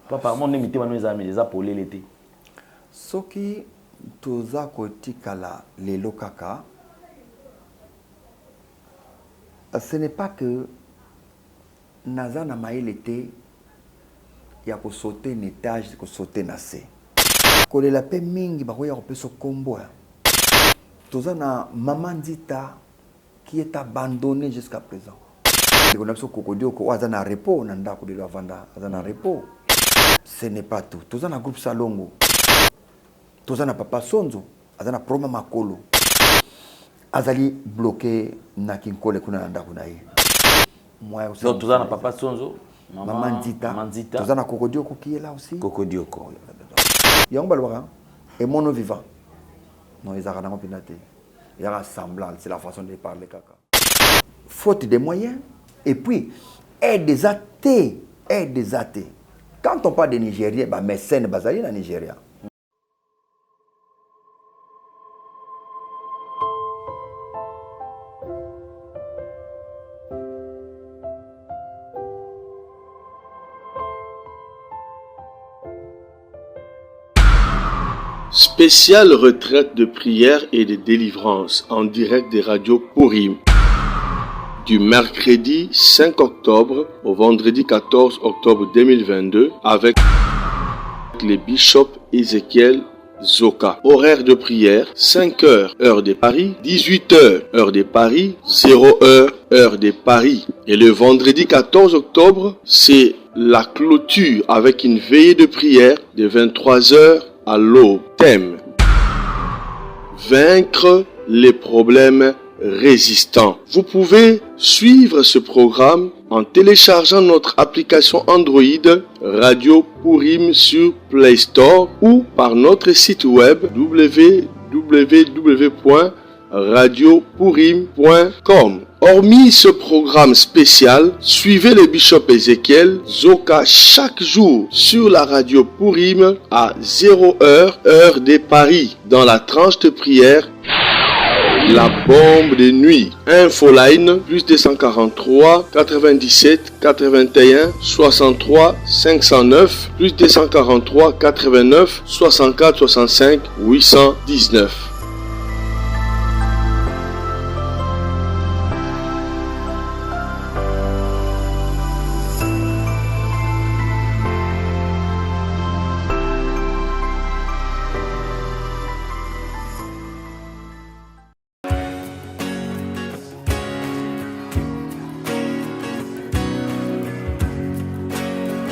Papa, mon ami, tu vas nous amener des apolés l'été. Ce qui toza kotikala les lokaka, ce n'est pas que Nazana maïl l'été, il y a sauter un étage, il sauter nassé. Quand la paix mingi, il y a un combo. Toza na maman dita qui est abandonné jusqu'à présent. On a kokodio ko azana repos nanda ko de la vanda azana repos. Ce n'est pas tout. Toza na groupe Salongo. Toza na papa Sonzo azana proma makolo. Azali bloqué na kinkole kuna nanda kuna yi. Moi aussi. Donc toza na papa Sonzo, maman Dita. Toza na kokodio ko qui est là aussi. Kokodio ko. Yang balwaka et mono vivant. Non, ils ont pinate. Il y a un semblant, c'est la façon de parler caca. Faute de moyens. Et puis, aide des athées. Quand on parle de Nigérien, bah, mécène basali na Nigeria. Spéciale retraite de prière et de délivrance en direct des radios Purim. Du mercredi 5 octobre au vendredi 14 octobre 2022 avec les bishops Ézéchiel Zoka. Horaire de prière 5 heures heure de Paris, 18 heures heure de Paris, 0 heure heure de Paris. Et le vendredi 14 octobre, c'est la clôture avec une veillée de prière de 23 heures à l'aube. Thème: vaincre les problèmes résistants. Vous pouvez suivre ce programme en téléchargeant notre application Android Radio Purim sur Play Store ou par notre site web www.radiopurim.com. Hormis ce programme spécial, suivez le bishop Ézéchiel Zoka chaque jour sur la radio Purim à 0 heure heure de Paris dans la tranche de prière La bombe de nuit. Infoline plus 243 97 81 63 509 plus 243 89 64 65 819.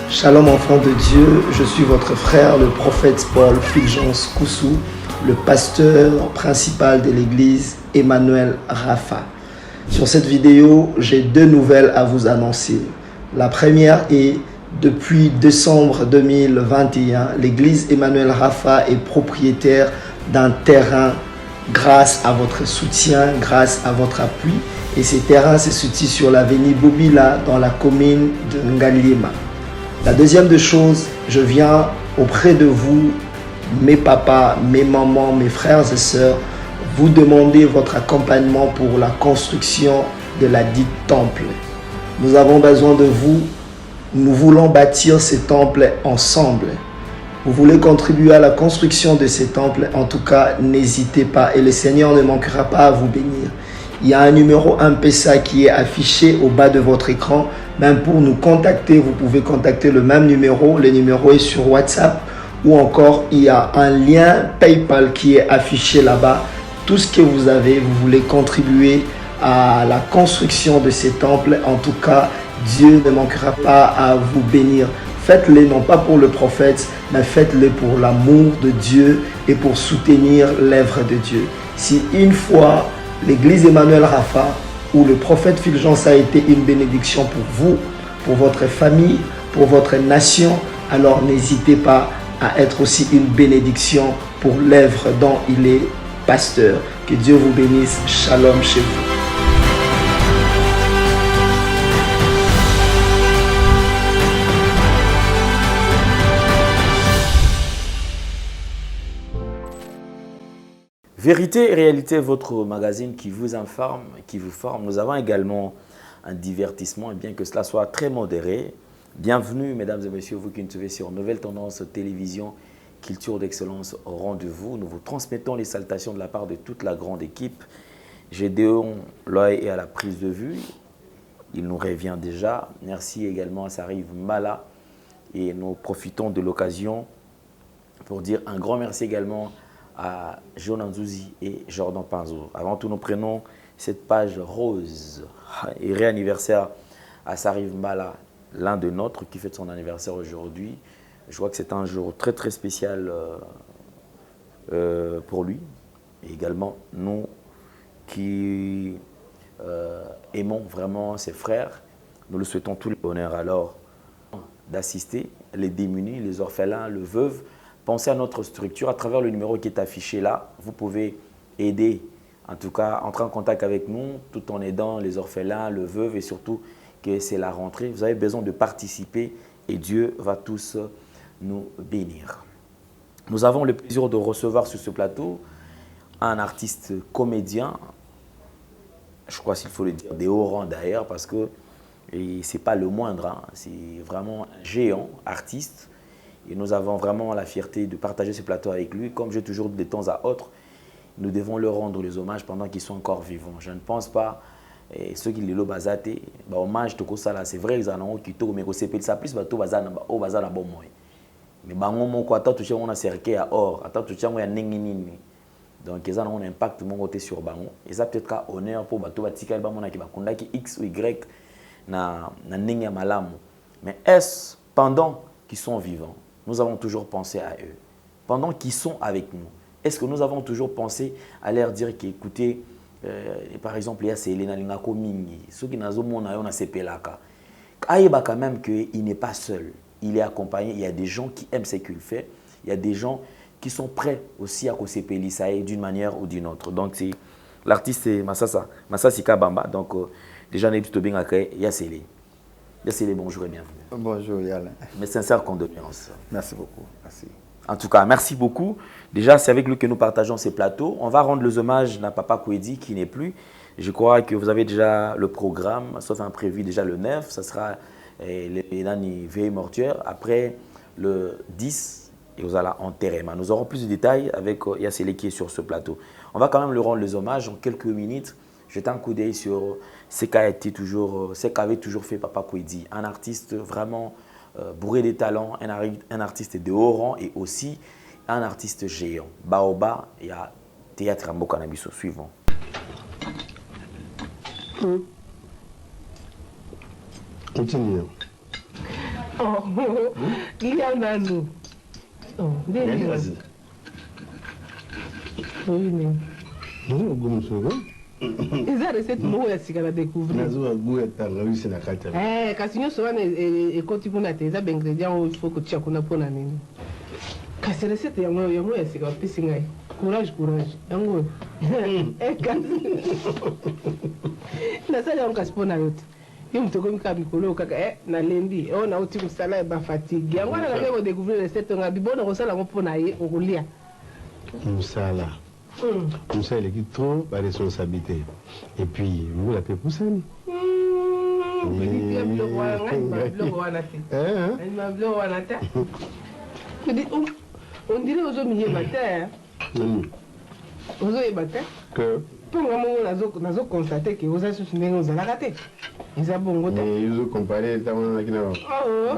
Shalom enfants de Dieu, je suis votre frère le prophète Paul Fulgence Koussou, le pasteur principal de l'église Emmanuel Rapha. Sur cette vidéo, j'ai deux nouvelles à vous annoncer. La première est, depuis décembre 2021, l'église Emmanuel Rapha est propriétaire d'un terrain grâce à votre soutien, grâce à votre appui. Et ce terrain se situe sur l'avenue Bobila dans la commune de Ngaliema. La deuxième des choses, je viens auprès de vous, mes papas, mes mamans, mes frères et sœurs, vous demander votre accompagnement pour la construction de la dite temple. Nous avons besoin de vous. Nous voulons bâtir ce temple ensemble. Vous voulez contribuer à la construction de ce temple, en tout cas, n'hésitez pas et le Seigneur ne manquera pas à vous bénir. Il y a un numéro M-Pesa qui est affiché au bas de votre écran. Même pour nous contacter, vous pouvez contacter le même numéro. Le numéro est sur WhatsApp ou encore il y a un lien PayPal qui est affiché là-bas. Tout ce que vous avez, vous voulez contribuer à la construction de ces temples. En tout cas, Dieu ne manquera pas à vous bénir. Faites-le non pas pour le prophète, mais faites-le pour l'amour de Dieu et pour soutenir l'œuvre de Dieu. Si une fois l'église Emmanuel Rapha où le prophète Fulgence a été une bénédiction pour vous, pour votre famille, pour votre nation, alors n'hésitez pas à être aussi une bénédiction pour l'œuvre dont il est pasteur. Que Dieu vous bénisse. Shalom chez vous. Vérité et réalité, votre magazine qui vous informe, qui vous forme. Nous avons également un divertissement, et bien que cela soit très modéré, Bienvenue, mesdames et messieurs, vous qui nous suivez sur Nouvelle Tendance Télévision, Culture d'Excellence au rendez-vous. Nous vous transmettons les salutations de la part de toute la grande équipe. Gédéon Loy est à la prise de vue. Il nous revient déjà. Merci également à Sarive Mala. Et nous profitons de l'occasion pour dire un grand merci également à Jonan Zouzi et Jordan Panzo. Avant tout, nous prenons cette page rose et réanniversaire à Sarive Mala, l'un de nôtres qui fête son anniversaire aujourd'hui. Je vois que c'est un jour très très spécial pour lui. Et également nous qui aimons vraiment ses frères, nous le souhaitons tout le bonheur alors d'assister les démunis, les orphelins, le veuve. Pensez à notre structure à travers le numéro qui est affiché là. Vous pouvez aider, en tout cas entrer en contact avec nous tout en aidant les orphelins, le veuve et surtout que c'est la rentrée. Vous avez besoin de participer et Dieu va tous nous bénir. Nous avons le plaisir de recevoir sur ce plateau un artiste comédien, je crois qu'il faut le dire, des hauts rangs d'ailleurs, parce que ce n'est pas le moindre, hein, c'est vraiment un géant artiste. Et nous avons vraiment la fierté de partager ce plateau avec lui. Comme j'ai toujours dit de temps à autre, nous devons leur rendre les hommages pendant qu'ils sont encore vivants. Je ne pense pas, ceux qui les bazate, hommage tout ça là, c'est vrai ils en ont qui tout, mais c'est ça plus bateau bazana au bazana bon moi. Mais bango moko ata toucher on a cerqué à or, ata toucher on a ningini. Donc ils ont un impact mon côté sur bango. Et ça peut-être qu'à honneur pour bateau batika ba mona ki bakunda ki X ou Y na ninga malamu. Mais est-ce pendant qu'ils sont vivants, nous avons toujours pensé à eux? Pendant qu'ils sont avec nous, est-ce que nous avons toujours pensé à leur dire qu'écoutez, par exemple, il y a Selena Lingako Mingi, ceux qui n'ont pas eu CPLaka. Aïba quand même qu'il n'est pas seul, il est accompagné, il y a des gens qui aiment ce qu'il fait, il y a des gens qui sont prêts aussi à CPLisaï d'une manière ou d'une autre. Donc l'artiste c'est Massassi Kabamba, donc déjà on est plutôt bien accueilli, il y a Selena. Yassile, bonjour et bienvenue. Bonjour Yal. Mes sincères condoléances. Merci beaucoup. Merci. En tout cas, merci beaucoup. Déjà, c'est avec lui que nous partageons ces plateaux. On va rendre les hommages à Papa Kouedi qui n'est plus. Je crois que vous avez déjà le programme, sauf imprévu déjà le 9. Ça sera les veille mortuaire. Après le 10, et vous allez enterrer. Nous aurons plus de détails avec Yassile qui est sur ce plateau. On va quand même lui rendre les hommages en quelques minutes. Jeter un coup d'œil sur ce qu'avait toujours fait Papa Kouedi. Un artiste vraiment bourré de talents, un artiste de haut rang et aussi un artiste géant. Baoba, il y a Théâtre Rambo Cannabis suivant. Continue. Oh, il y en a nous. Oh, vas-y. Oui, mais. Non, comme ça. Eza recette moko ya sika na découvrir. Nazo goût tanga oui c'est na kata. Kasi nyonso wana ekoti kuna te eza ba ingrédient oyo il faut kotia kuna pona nini. Kasi recette yango ya sika bapesi ngai. Courage. Yango. Kasi. Nasala yango kasi pona yote. Yo mutoko mika mikolo kaka na lembi na uti musala ya ba fatigue. Yango na ngeke ko découvrir recette nga bibona ko sala ngo pona ye okulia. Musala. Moussa il est trop la responsabilité. Et puis, vous l'avez poussé. On dirait aux hommes matin. Aux hommes matin. Que pour moi, nous constaté que vous avez soutenu nos alacatés. Ils ont bon goût. Ils ont comparé à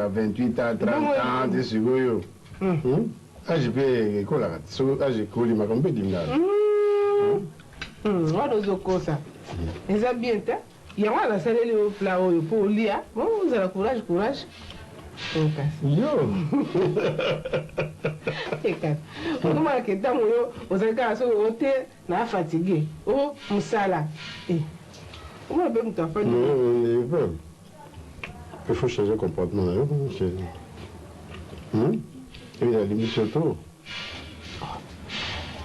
28 ans, 30 ans, des secondes. Je peux école j'ai collé ma compétition. Ça. Et ça bien ta. Il y a la salle au plat pour lire. Bon, vous avez courage. Yo. On m'a que tant yo, vous avez qu'à se ôter na fatigué. Oh, musala. On va bien ta famille. Non, il faut changer de comportement. Il y a des surtout.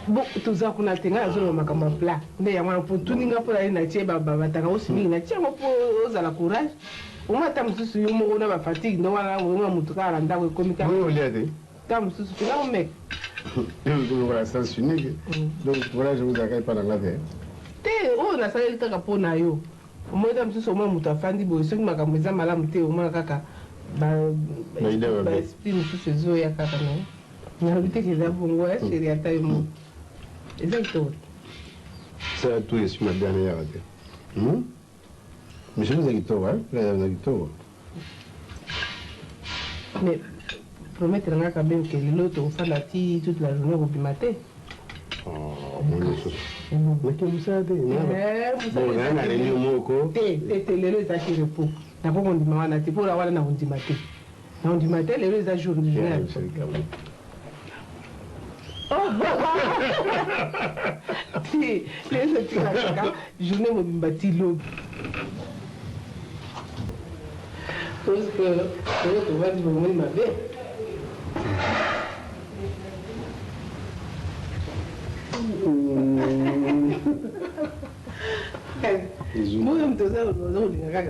Bon, tout ça qu'on a tenu à zone macamba plat. Mais il y a un peu tout n'inga pour aller nature batanga aussi n'inga tiens pour la courage. On m'a tam sous yo mo na fatigue no wala mo mutuka alanda ko komika. Oui, on est tam sous là mec. Nous voilà sens unique. Donc voilà je vous accueille pendant la veille. Te o na sala litaka pona yo. Mo tam sous mo mutu afandi bo so makambo za malamu te o mona kaka. esprit mosusu ezoya kaka na nalobi te keza bongo ya sheri ata ye mo eza kitoko ça tout est sur ma dernière année mais je vous ai kitoko eza kitoko mais promettre nga quand même que lelo tokofanda ti toute la journée kobima te nakebisa te na réunion moko te lelo ezaki repos nako kondima wana te mpola wana na kondima te na kondima te lelo eza journée ti lelo tikakaka journée mobimba ti lobi parce que lelo tovandi bomoni mabe moyo mtu oza olinga kaka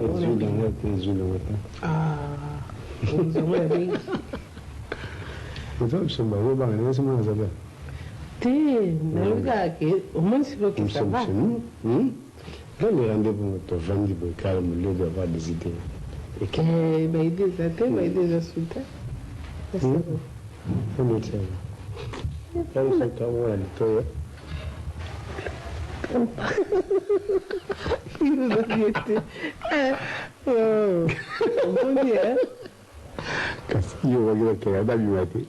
te nalobi kaka ke omonisi loki ça va dans les rendez-vous tovandi boye calme au lieu d'avoir des idées baide eza te baide eza suta il nous a vieté bon dia kasi yo wagira kera dabima te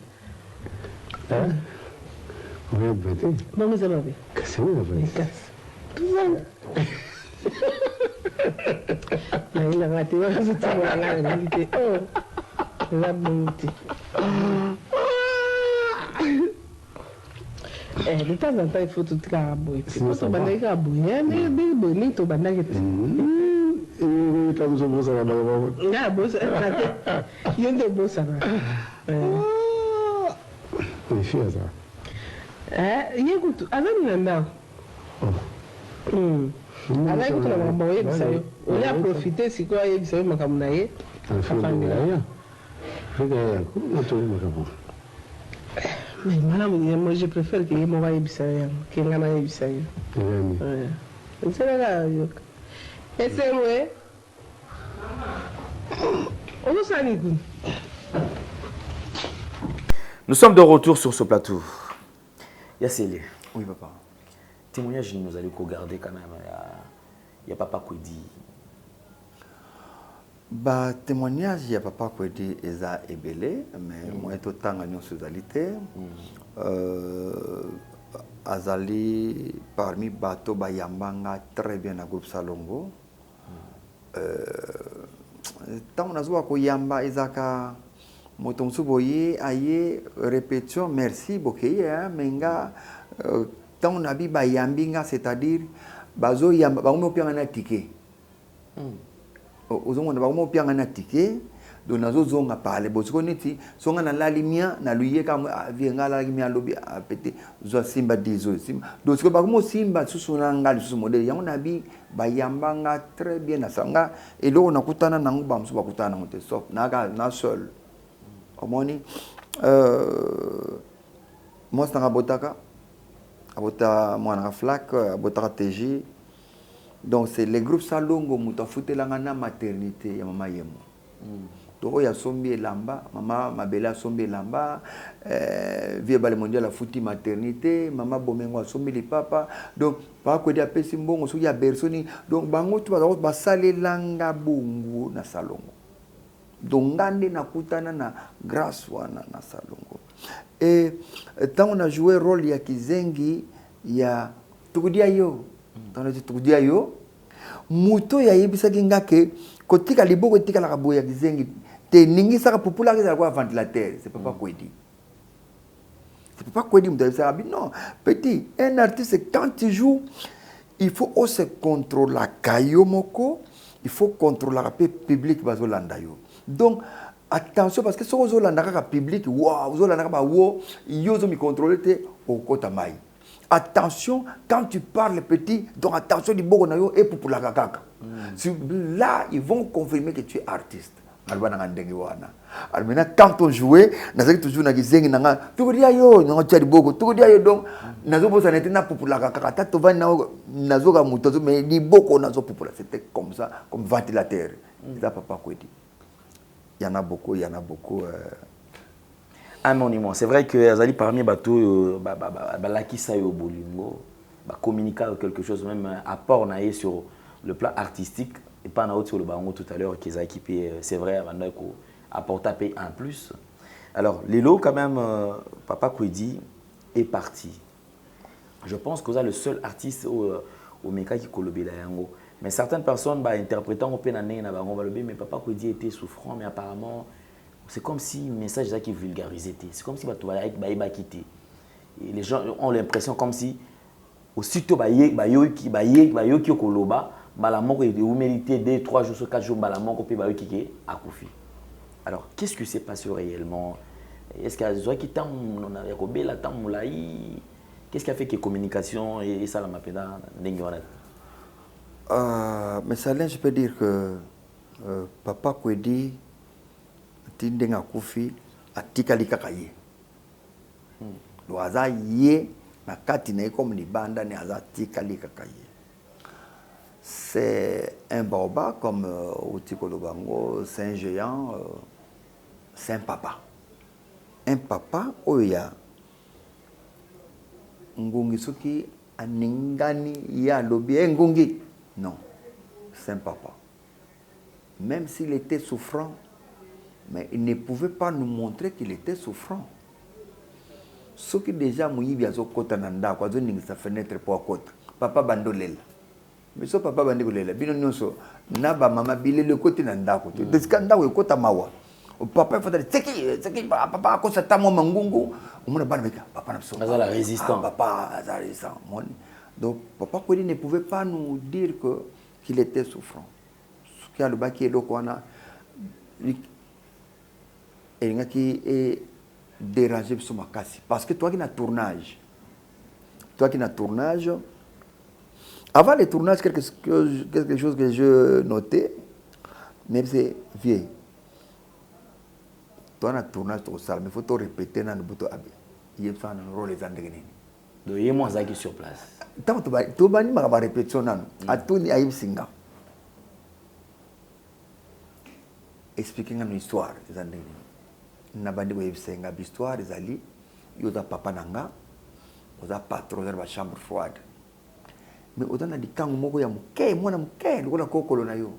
oyeba te bango eza mabe kasi oyeba kasi nayinanga te wazotimolanga nangi te eza bongo te de temps en temps il faut tout kaka boye te po tobandaki kaka boye ndenge boye ndenge tobandaki te tamuzobosaka bango nga bosana te yo nde obosana efi aza ye kutu azali na ndako azali kutu na makambo oyebisa yo oli aprofite sikoyo ayebisa yo makambo na ye afandela mais moi je préfère que mo va yebisa yo ke nga na yebisa yo nselaka yoka esemwe ozosani kuni. Nous sommes de retour sur ce plateau. Yasseli. Oui, papa. Témoignage, nous allons regarder quand même. Il y a Papa Kwedi. Bah, témoignage, il y a Papa Kwedi Eza Ebele, mais moi, tout le temps, nous sommes Azali, parmi Bato Bayambanga, très bien à groupe Salongo. Tant on a joué à Koyamba, Ezaka. Motomsu boye aye répétition merci bokeye menga tant on a bi ba yambinga c'est-à-dire bazo yamba ba mo pianga na ticket ozongo ba mo pianga na ticket do nazo zonga pale bosiko neti songa na lalimia na luye ka vienga la limia lobi a pété zo simba dizo simba do siko ba mo simba susuna ngali susu modèle yango na bi ba yambanga très bien na sanga et lo na kutana nangu ba msu ba kutana ngote sauf na seul. Omoni moi c'est un botaka abota moi na flac botaka TJ donc c'est les groupes salongo muta futelanga na maternité ya mama yemo to ya sombi lamba mama mabela sombi lamba vie bale mondial la futi maternité mama bomengo sombi li papa donc pa ko dia pesi mbongo so ya bersoni donc bango tu ba salelanga bungu na salongo. Donc, na kutana na grâce wana na salongo. Et tant on a joué rôle ya Kizengi ya tukudia yo. Tant on a dit tukudia yo. Muto ya yebisa kinga ke kotika liboko tika la kabo ya Kizengi te ningi saka popula ke kwa ventilateur, c'est pas Kwedi. C'est pas Kwedi muto ça non, petit, un artiste quand tu joues, il faut aussi contrôler la kayomoko, il faut contrôler le public bazolanda yo. Donc, attention, parce que si vous avez un public, vous avez un contrôler au côté maï. Attention, quand tu parles petit, donc attention du bon et pour la kaka. Là, ils vont confirmer que tu es artiste. Alors maintenant, quand on jouait, on a toujours na gizengi nanga. Tu dis ayo, on tient du bogo. Tu dis ayo donc, nazo bosa n'était na pour la kaka. Tato va nazo ga mutozo, mais ni boko nazo pour la. C'était comme ça, comme ventilateur. C'est ça papa quoi dit. Il y en a beaucoup, il y en a beaucoup. Un monument. C'est vrai que Azali parmi les bateaux, Lakisa et Bolingo, communiquer quelque chose, même apport sur le plan artistique, et pas en haut sur le bango tout à l'heure, qu'ils ont équipé, c'est vrai, avant apporter un plus. Alors, Lelo, quand même, Papa Kwedi est parti. Je pense que vous êtes le seul artiste au Meka qui kolobé la yango. Mais certaines personnes, interprétant au pénané, mais Papa Kwedi était souffrant, mais apparemment, c'est comme si le message qui vulgarisé. C'est comme si les gens ont l'impression comme si aussitôt qui koloba, balamoko il mérité 2, 3 jours, 4 jours, balamoko puis qui a koufi. Alors, qu'est-ce qui s'est passé réellement? Est-ce qu'il y a des gens qui t'ont qu'est-ce qui a fait que la communication et ça la mapeda mais ça, je peux dire que Papa Kwedi tindenga kufi atikali kakaye. Do aza ye na kati na comme ni banda ni aza tikali kakaye. C'est un baobab comme Otiko Lobango, c'est un géant, c'est un papa. Un papa oya ngungi soki aningani ya lobi ngungi. Non, c'est un papa. Même s'il était souffrant, mais il ne pouvait pas nous montrer qu'il était souffrant. Ce qui déjà mouillé bien au côté nanda quoi zone sa fenêtre pour côté. Papa bandolela. Mais ce papa bandolela bino nyonso na ba mama bile le côté nanda côté. De skanda we côté mawa. Papa il faut dire c'est qui papa ko sa tamo mangungu. On m'a ban meka papa na so. La résistant. Papa a résistant. Donc papa Kwedi ne pouvait pas nous dire que qu'il était souffrant. Ce qui a le baki et lokwana et qui est dérangé sur ma casse. Parce que toi qui as tournage, avant le tournage, quelque chose que je notais, même si c'est vieux. Toi, un tournage, tu mais il faut te répéter dans le bouton. Il y a un rôle les andrénines. Donc, il y a moins qui sur place. Tant que tu vas pas répétition, à tout ni aïe singa. Expliquer une histoire des andrénines. Nabandi ko yebsenga histoire ezali yoza papa nanga oza patron de la chambre froide mais odana dikango moko ya muke mwana muke lokola kokolo na yo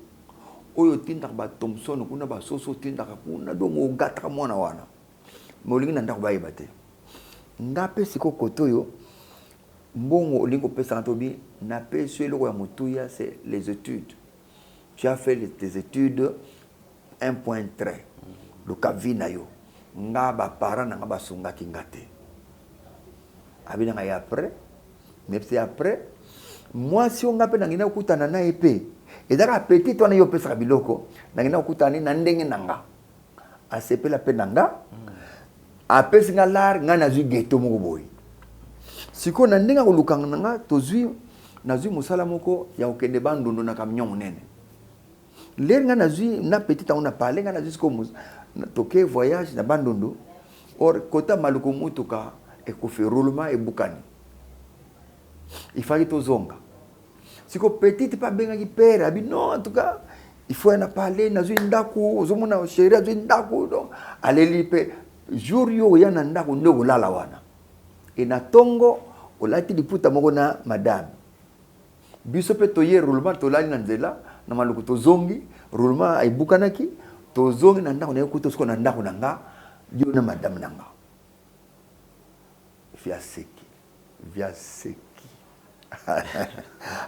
oyo tindaka ba Thompson kuna ba soso tindaka kuna dongo gata mwana wana mais olingi na ndako bayeba te ngape siko koto yo mbongo olingo pesa tobi na pesa eloko ya mutuya c'est les études. Tu as fait tes études 1.3 le kavina yo nga ba parents nga ba sunga kingate abina nga après même si après moi si on ngape ngina okutana na epé ezaka petit to na yo pesa biloko ngina okutani na ndenge nanga asepela pe nanga apesi nga lar nga na zu ghetto moko boy siko na ndenge ko lukanga nanga tozui na zu musala moko ya okende bandondo na camion munene ler nga na zu na petit on a parlé nga na zu ko toke voyage na bandondo or kota maluko mutuka e ko fe roulement e bukani il fallait to zonga siko petite pas benga ki père abi non en tout cas il faut en parler na zu ndaku ozomona chéri zu ndaku donc aleli pe jour yo ya na ndaku ndoko lala wana e na tongo olati liputa moko na madame biso pe to ye roulement to lali na nzela na maluko to zongi roulement e bukanaki tozongi na ndako na yo kuto siko na ndako na nga yo na madame na nga via seki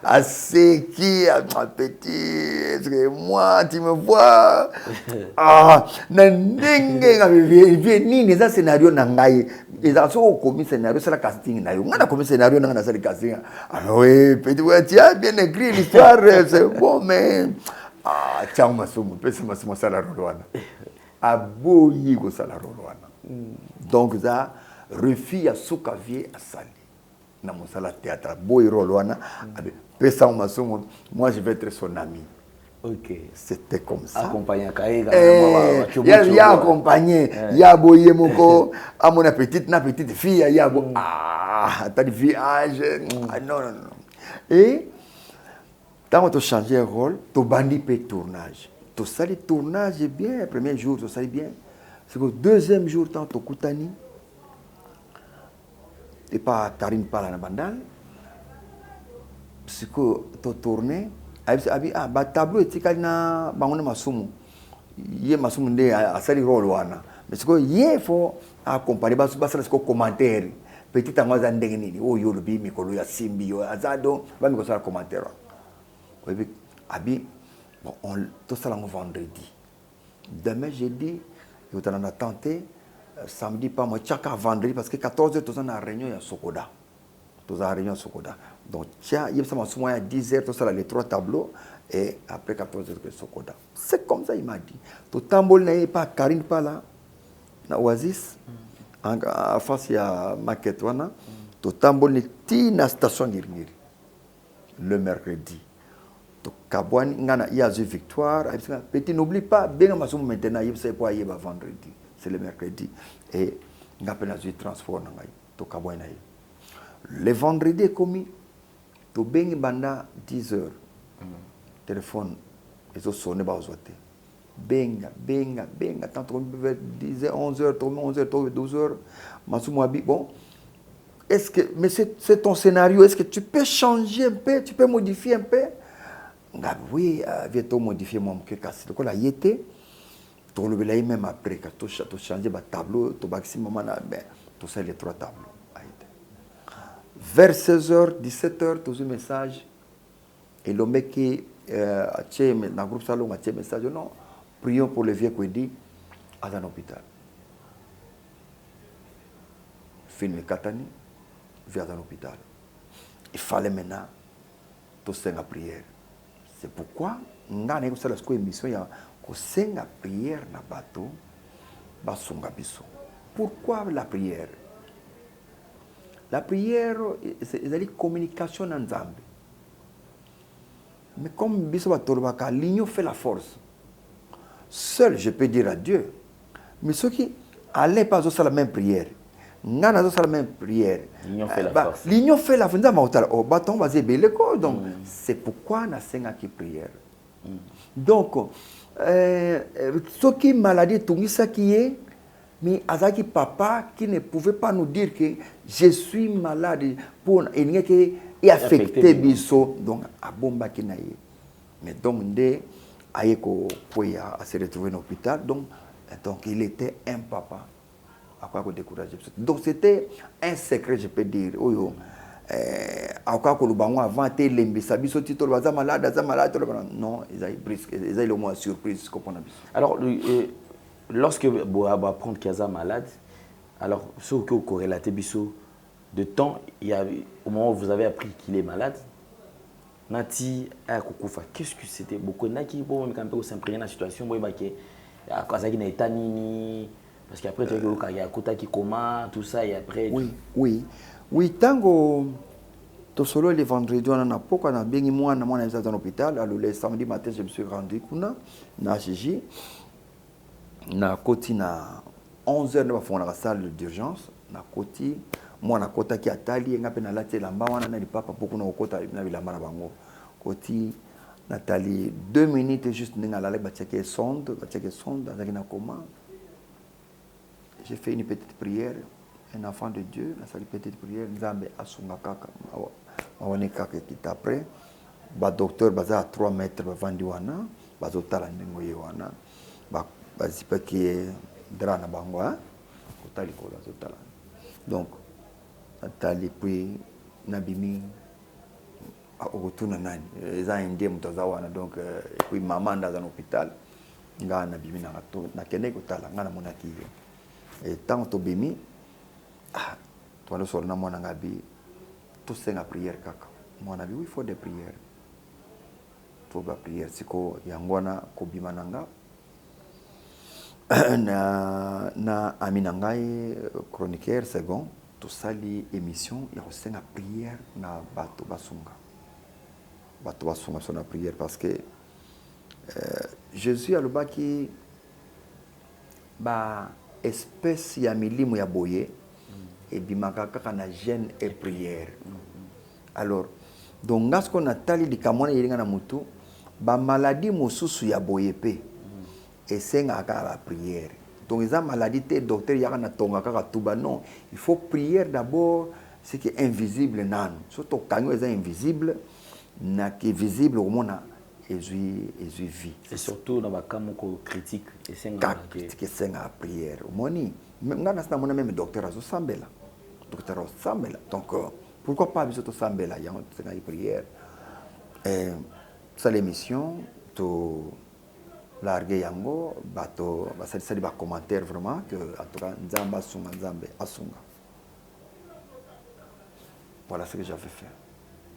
aseki ma petit est-ce que moi tu me vois na ndenge nga vie nini za scénario na ngai eza so komi scénario c'est la casting na yo ngana komi scénario na ngana c'est le casting oui petit ouais tu as bien écrit l'histoire c'est bon mais tiens masomo pesa masomo sala rolwana aboyi ko sala rolwana donc ça refus à soukavie à sali na mosala théâtre boyi rolwana pesa masomo moi je vais être son ami. OK, c'était comme ça accompagné kaïga il y a accompagné il y a boyi moko à mon petite fille il y a t'as du village non et quand on a changé de rôle, tu bandi pe tournage. Tout ça, le tournage est bien. Le premier jour, tout ça est bien. C'est que le deuxième jour, tant que Koutani, et pas Karine Pala na bandal, c'est que tu tourné, bah tableau et tika na bangone masumu, yé masumu nde a sali rôle wana, mais c'est que yé faut accompagner bas ça c'est que commentaire, petit à moi zandenge nini, oh yo lobi mikolo ya simbi yo azado, ba mikolo ça commentaire. Oui, abi bon on tout ça là vendredi. Demain jeudi, il y a tenté samedi pas moi chaque vendredi parce que 14h tout ça na réunion ya Sokoda. Tout ça réunion Sokoda. Donc tiens, il y a ça moi à 10h tout ça là les 3 tableaux et après 14h que Sokoda. C'est comme ça il m'a dit. Tout tambol n'est pas Karine pas là. Na Oasis en face ya maquette wana. Tout tambol n'est na station Nirmiri. Le mercredi. Kabouani, il y a une victoire. Petit, n'oublie pas, bien maintenant, il sait pas, il va vendredi. C'est le mercredi. Et il y a un transport. Le vendredi, comme tu bien banda 10h. Téléphone, ils ont sonné, benga, tant qu'on 10h, 11h, 11h, 12h. Bon. Est-ce que, mais c'est ton scénario, est-ce que tu peux changer un peu, tu peux modifier un peu? Oui, j'ai tout modifié mon casse. Donc là, il était, tout le monde même après, quand tu changes le tableau, tu maximum, tout ça, les 3 tableaux. Vers 16h, 17h, tout ce message, et le mec qui, dans le groupe salon, a un message, non, prions pour le vieux Kwedi à un hôpital. Film Katani, vers un hôpital. Il fallait maintenant, tout ça, la prière. C'est pourquoi, nous avons une émission qui est la prière dans le bateau. Pourquoi la prière? La prière, c'est la communication dans Zambie. Mais comme l'union fait la force. Seul, je peux dire à Dieu. Mais ceux qui n'allaient pas à la même prière, nous avons la même prière. L'union fait la force. L'union fait la force. Donc, c'est pourquoi nous avons une prière. Donc, ceux qui ont maladie, tout ça qui est, mais Azaki papa qui ne pouvait pas nous dire que je suis malade pour et affecter biso. Donc, à bomba qui n'a mais donc, à se retrouver dans l'hôpital. Donc, il était un papa. Donc c'était un secret, je peux dire. Non, ils ont le moins surprise. Alors, lorsque Boa va prendre Kaza malade, alors, ce que vous corrélatez de temps, il y a, au moment où vous avez appris qu'il est malade, Nati a Koukoufa, qu'est-ce que c'était? Beaucoup de gens qui ont s'imprégner dans la situation, parce qu'après, il y a Kota qui coma, tout ça, et après... Oui, tango, tout solo le vendredi, on a beaucoup, on a bien moi, on a dans l'hôpital. Alors, le samedi matin, je me suis rendu à Gigi. Na Koti, na 11h, nous avons la salle d'urgence. Na Koti, moi, na Kota qui a tali, on a peine à la télé, on a dit papa, beaucoup de Kota, on a vu la marabango. Koti, Nathalie, 2 minutes, juste, on a la checker sonde, on a coma. J'ai fait une petite prière, un enfant de Dieu, une petite prière, Nzambe asunga kaka, mawane kaka qui après, ba docteur baza à 3 mètres bavandi wana, bazotala ndengo ye wana, ba zipa qui est drana bango hein, kotali ko bazotala. Donc Nathalie puis nabimi okutuna nani, eza indie mtoza wana donc puis maman dans un hôpital, nga nabimi na kene kotala nga na monaki. Et tant que bimi, toi le soir, mon angabi, tout c'est la prière kaka. Mon ami, il faut des prières. Faut des prières. C'est quoi? Yangwana kobima nanga. Na aminangai chroniqueur second. Tout ça li émission. Il y a aussi la prière na bato basunga. Bato basunga son la prière parce que Jésus a le bas qui ba espèce ya milimu ya boye et bimaka kaka na jeûne et prière. Alors donc ngas ko natali di kamona yelinga na mutu ba maladie mosusu ya boyepe et sengaka la prière. Donc les maladies te docteur yaka na tonga kaka tuba non, il faut prier d'abord ce qui est invisible nan. Surtout quand est invisible na qui est visible au monde et vie. Et surtout dans les cas critiques et senga prière. Moni même ngana na mona même docteur azo sambela. Docteur azo sambela. Donc pourquoi pas biso to sambela ya senga prière. Ça l'émission to larguer yango bato basali ba commentaire vraiment que en tout cas nzamba sunga nzambe asunga. Voilà ce que j'avais fait.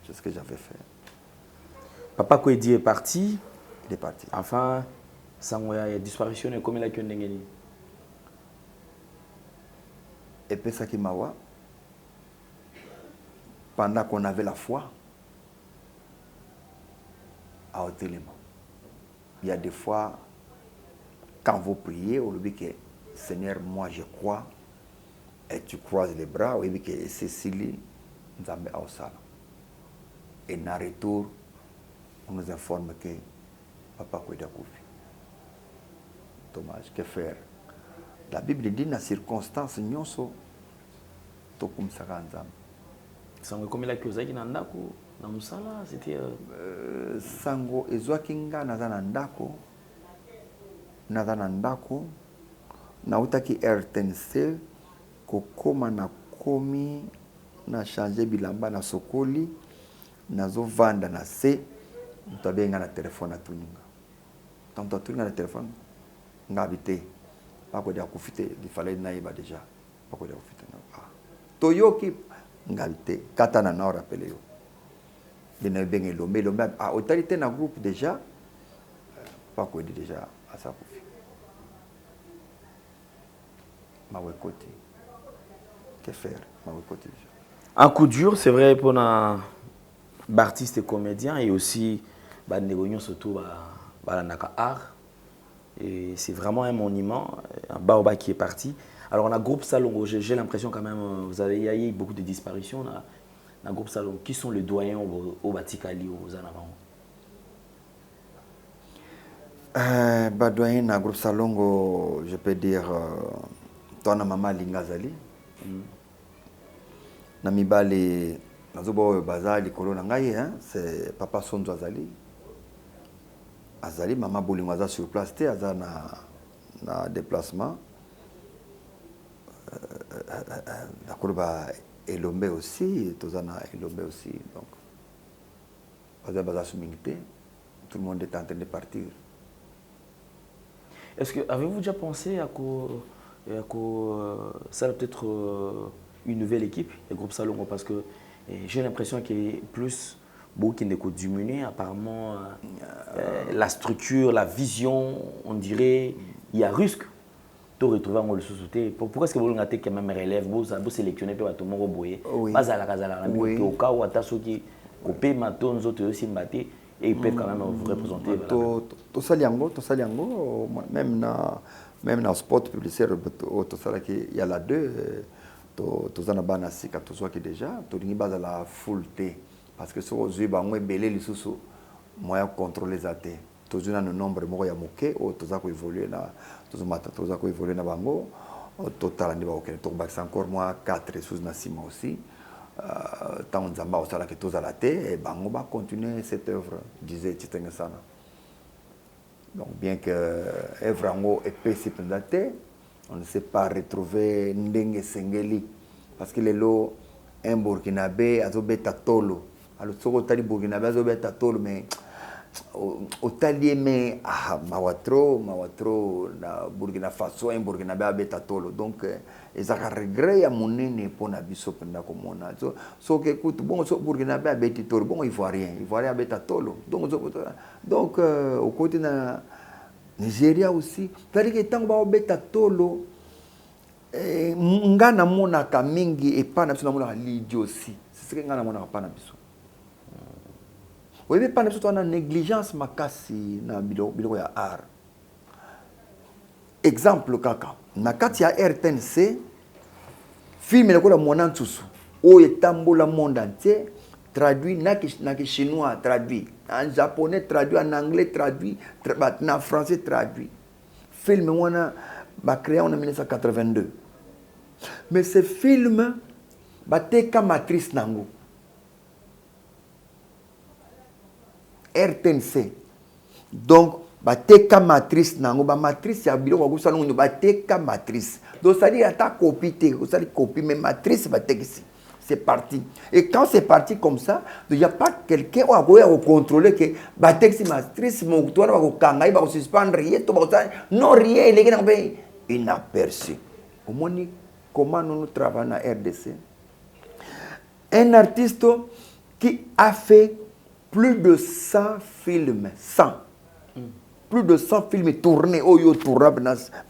C'est ce que j'avais fait. Papa Kwedi est parti. Il est parti. Enfin, Sangoya est disparition et comme il a qu'un dengeni. Et puis ça qui m'a wa. Pendant qu'on avait la foi, à Otelema. Il y a des fois, quand vous priez, on dit que Seigneur, moi je crois, et tu croises les bras, on dit que Cécilie, nous avons au salon. Et en retour, on nous informe que Papa Kwedi a couché. Dommage, que faire? La Bible dit dans les circonstances, nous sommes tous comme ça. Sango comme il a causé qui n'a ndako na musala c'était sango ezwakinga naza na ndako na utaki RTNC kokoma na komi na changer bilamba na sokoli nazo vanda na se mtabenga na telefone atuninga tanto atuninga na telefone ngabite Pakwedi akufite il fallait naïba déjà Pakwedi akufite na toyoki ngabite katana na rappelé yo dina benga lombe a autorité na groupe déjà Pakwedi déjà à sa kufi mawe côté que faire mawe côté un coup dur c'est vrai pour un artiste et comédien et aussi bah négociation surtout bah naka art et c'est vraiment un monument un baoba qui est parti. Alors, on a groupe Salongo, j'ai l'impression quand même, vous avez il y a eu beaucoup de disparitions dans le groupe Salongo. Qui sont les doyens au Batikali, aux Anavans? Doyen dans le groupe Salongo, je peux dire, toi, maman Lingazali. Namibali, Nazobo Bazali, Kolona Ngaye, c'est Papa Sonzo Azali. Azali, maman Boulingwaza sur place, Azali na déplacement. La courbe Elombe aussi, Tozana Elombe aussi. Donc, tout le monde est en train de partir. Est-ce que avez-vous déjà pensé à ça peut-être une nouvelle équipe, le groupe Salongo, parce que j'ai l'impression qu'il y a plus beaucoup qui n'est diminué. Apparemment, la structure, la vision, on dirait, il y a risque. Retrouver le sous-souté. Pourquoi est-ce que vous avez quand même relève, vous sélectionnez pour tout le monde boyer. Pas à la casa au cas où attache qui coupé maton autres aussi batté et ils peuvent quand même vous représenter. Tout ça même dans spot publicitaire tout ça il y a là deux tout ça na bana sika tout ça qui déjà tout ni base la full T parce que sur aux yeux ba moi belé les sous moyen contrôler ça T. Tout ça le nombre mo ya moké ou tout ça ko évoluer na tout ça ko évoluer na bango au total ni ba OK to bax encore moi 4 sous na ciment aussi tant nzamba osala que tout ça la té et bango ba continuer cette œuvre disait Titenga sana. Donc bien que œuvre ngo épais pendaté on ne sait pas retrouver ndenge sengeli parce que les lots un burkinabé azobeta tolo alors soko tali burkinabé azobeta tolo mais otalié mais mawatro na Burkina Faso un burkinabé abeta tolo donc ils ont regret ya monene pour na biso penda komona so que écoute bon so burkinabé abeti tolo bon ivoirien abeta tolo donc au côté na Nigeria aussi c'est-à-dire que tant ba obeta tolo ngana mona ka mingi et pas na biso na mona lidio aussi c'est ce que ngana mona pas na biso. Oui, mais pas de négligence makasi na biloko ya art. Exemple kaka, na kati ya RTNC film le kola mona tsusu o etambola monde entier traduit na chinois traduit, en japonais traduit, en anglais traduit, en français traduit. Film on a créé en 1982. Mais ce film batté comme matrice nango. RTNC. Donc batté comme matrice nango, ba matrice ya biloko ko salon batté comme matrice. Donc ça dit ta copie, ça dit copie mais matrice batté ici. C'est parti. Et quand c'est parti comme ça, il n'y a pas quelqu'un qui va contrôler que la texte matrice, mon toit va va suspendre rien, non rien, il est inaperçu. Au moins, comment nous travaillons à RDC? Un artiste qui a fait plus de 100 films, 100. Plus de 100 films tournés,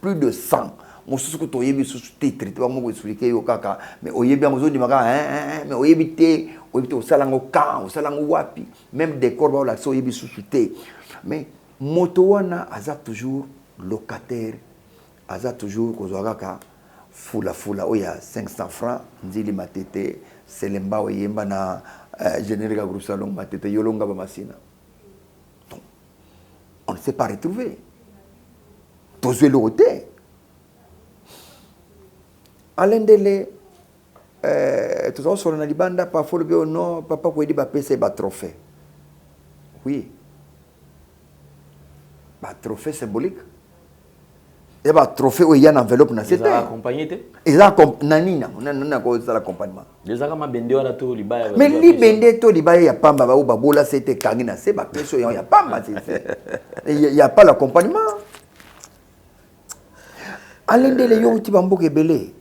plus de 100. Mosusu ko toyebi susu titre te bango expliquer yo kaka mais oyebi amzo di maka mais oyebi te osalango ka osalango wapi même décor ba la so oyebi susu te mais moto wana aza toujours locataire aza toujours kozwa kaka fula oya 500 francs nzili matete selemba oyemba na générique groupe salon matete yolonga ba masina. Donc on ne s'est pas retrouvé tozwe le côté. Alain Dele, tout ça sur la libanda, parfois le non, papa quoi dit bah PC bah trophée. Oui. Bah trophée symbolique. Et bah trophée où il y a une enveloppe na c'était. Ils ont accompagné té. Ils ont accompagné nana quoi ça l'accompagnement. Les agama bende wana to libaya. Mais li bende to libaya ya pamba ba ou ba bola c'était kangina c'est bah peso ya pamba c'est. Il y a pas l'accompagnement. Alain Dele yo ti bambo ke belé.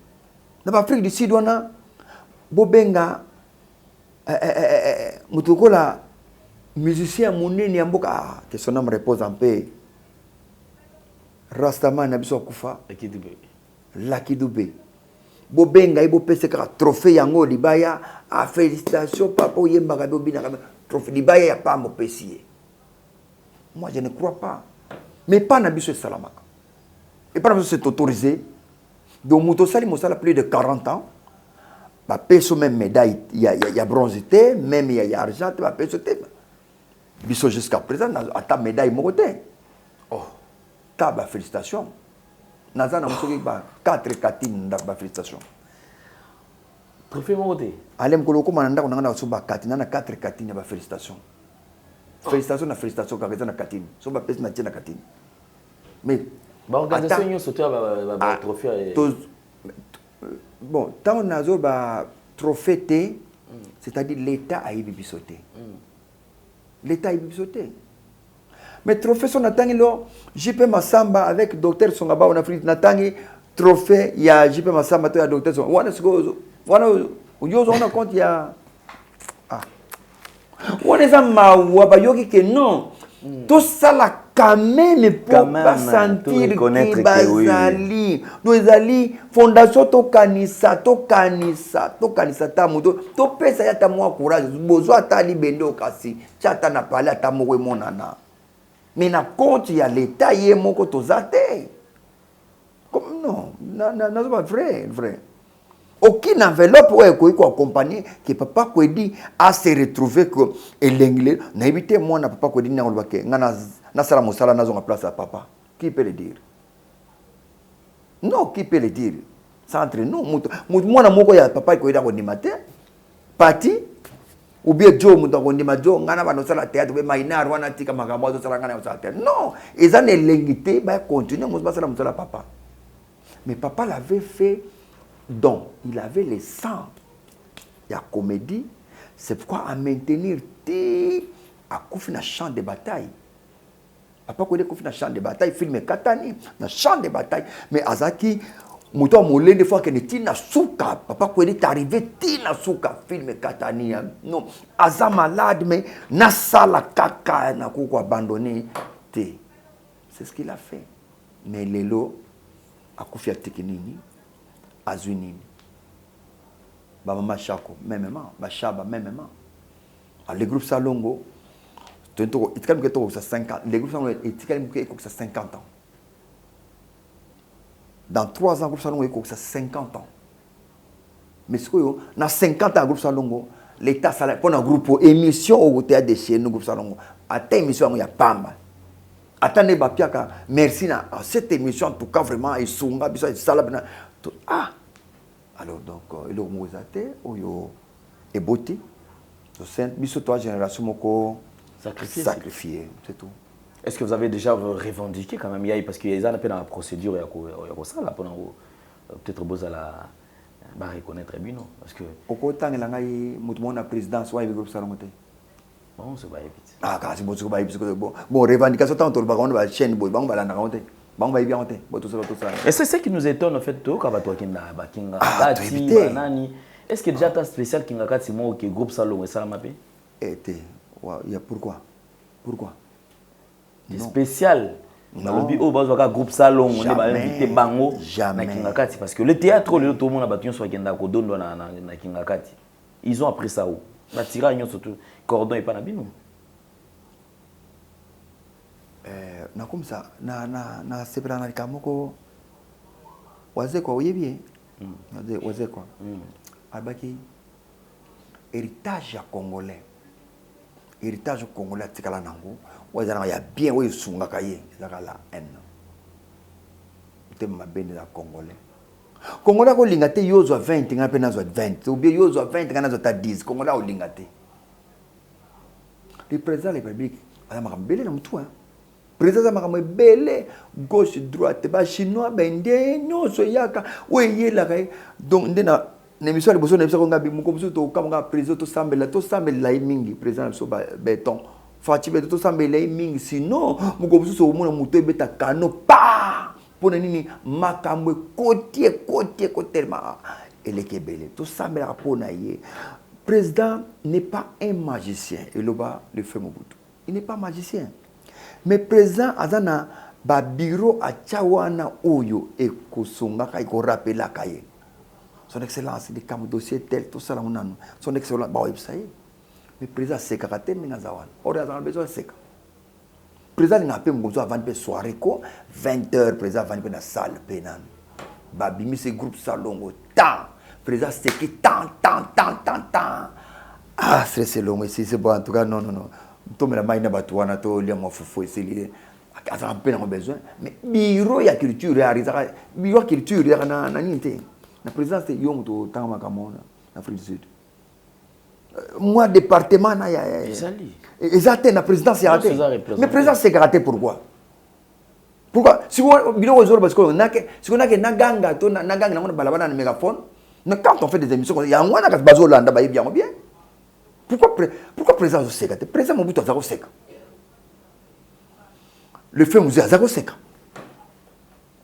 Dans l'Afrique du Sud, on a Bobenga, Mutukola, musicien Mounini Amboka, que son âme repose en paix. Rastaman Nabiso Koufa, Lucky Dubé. Bobenga, Ibo Peseka, trophée Yango, Libaya, a félicitations, papa, Yemba, Bobina, trophée Libaya, il n'y a pas mon pessier. Moi, je ne crois pas. Mais pas Nabiso Salamaka. Et pas Nabiso c'est autorisé. Donc, Moutosali Moussala plus de 40 ans. Bah, peso même médaille, il y a bronze, même il y a argent, bah, peso Biso jusqu'à présent, à ta médaille, mon côté. Oh, ta bah, félicitations. Nazana Moussoki, bah, 4 katines, bah, félicitations. Trophée mon côté. Alem Koloko, Mananda, on a un 4 katines, bah, félicitations. Félicitations, félicitations, car ils ont 4 katines. So, bah, peso na tienne 4 katines. Mais, bah, organisation, ils sauté à trophée. Bon, tant on a un trophée, c'est-à-dire l'État a été sauté. L'État a été sauté. Mais trophée, on a tangi JP Massamba avec docteur Songaba, on a fait un trophée, il y a JP Massamba, il y a docteur Songaba. On a compte, il y a. On est en maoua, que non. Tout ça là, quand même, pour pas sentir que bazali. Nous ali fondation to kanisa, ta muto. To pesa ya ta moi courage. Bozo atali bendo kasi. Chata na pale ata mowe monana. Mais na compte ya l'état yé moko to zate. Comme non, c'est pas vrai. Aucune enveloppe où est accompagné que papa Kwedi a se retrouvé que l'anglais n'a évité moi na papa Kwedi n'a pas na sala mosala na zonga place à papa. Qui peut le dire? Non, qui peut le dire? C'est entre nous. Moi na moko ya papa Kwedi ko nimate. Parti ou bien Joe muto ko nimajo ngana ba no sala théâtre be mainar wana tika makambo zo sala ngana sala théâtre. Non, ils en l'engité ba continuer mo sala mosala papa. Mais papa l'avait fait. Donc, il avait les 100. Il y a comédie. C'est pourquoi à maintenir à Koufi na champ de bataille. Papa Koufi Koufi na champ de bataille, film Katani, na champ de bataille. Mais Azaki, Mouton Moulin, des fois qu'il est na souka. Papa Koufi est arrivé, na souka, film Katani. Non, Aza malade, mais na sala kaka, na kouko abandonné. C'est ce qu'il a fait. Mais Lelo, à Koufi Atikinini, Azunini. Bama Chako, même Bachaba, même. Le groupe Salongo, les groupes Salongo, ils 50 ans. Dans 3 ans, le groupe Salongo, il 50 ans. Mais ce que dans 50 ans, le groupe Salongo, l'état salaire pour un groupe émission au théâtre de chez nous groupe salon attends émission il y a pamba attendez bapiaka merci na cette émission en tout cas vraiment et sunga biso sala ah alors donc il est mozate oyo et beauté donc biso toi génération moko sacrifié c'est tout. Est-ce que vous avez déjà revendiqué quand même parce qu'il y a un peu dans la procédure il y a ça là peut-être besoin la reconnaître bien non parce que au côté de la mutumona présidence wa groupe salon bon c'est pas vite ah quand c'est bon bon revendication tant ba on ba chaîne boy bang ba la na honte bang ba bien honte tout ça et c'est ce qui nous étonne en fait to ka bato kinga bakinga kati nani est-ce que déjà ta spécial kinga kati mo que groupe salon et ça mapé était il y a pourquoi spécial nalobi o bazwa groupe salon on ba invité bango na kingakati parce que le théâtre le tout le monde a battu sur kenda ko dondo na kingakati ils ont appris ça où ba tira nyo surtout cordon et pas na bino na comme ça na sepela na kamoko waze kwa oyebi waze kwa abaki héritage congolais tikala nango wazana ya bien we sunga kaye zakala en te mabende la congolais ko lingate yozo 20 ngape nazo 20 ou bien yozo 20 nganazo ta 10 congolais o lingate le président de la République ala makambele na mtu président makamebele gauche droite ba chinois bende nyoso yaka we yela kai donc ndena l'émission de Bosso n'émission qu'on a bien comme ça tout comme on a président tout semble la mingi président so béton Fatibé tout semble la mingi sinon mon comme ça au moins muto beta kano pa pour nini makamwe côté ma et kebele tout semble la pona yé président n'est pas un magicien et le fait Mobutu il n'est pas magicien mais président azana ba bureau a chawana oyo e kusunga kai ko rappeler kaye son excellence des cam dossier tel tout ça là on a son excellence bah oui ça y est mais président c'est caractère ninga zawan ora za besoin c'est président n'a pas besoin avant de soirée quoi 20h président va dans la salle pénal ba bimi ce groupe salon au temps président c'est qui tant ah c'est long mais c'est bon en tout cas non to me la maina batuana to lia mo fofo c'est asa un peu dans besoin mais bureau ya culture réaliser bureau culture na ninte la présidence c'est yom to tanga kamona Afrique du Sud moi département na ya exactement la présidence ya raté mais présidence c'est raté pourquoi si vous bureau aux parce que si on a que naganga to naganga na balabana na mégaphone mais quand on fait des émissions il y a un na ka bazolanda ba bien pourquoi président c'est raté président Mobutu azako seka le fait musée azako seka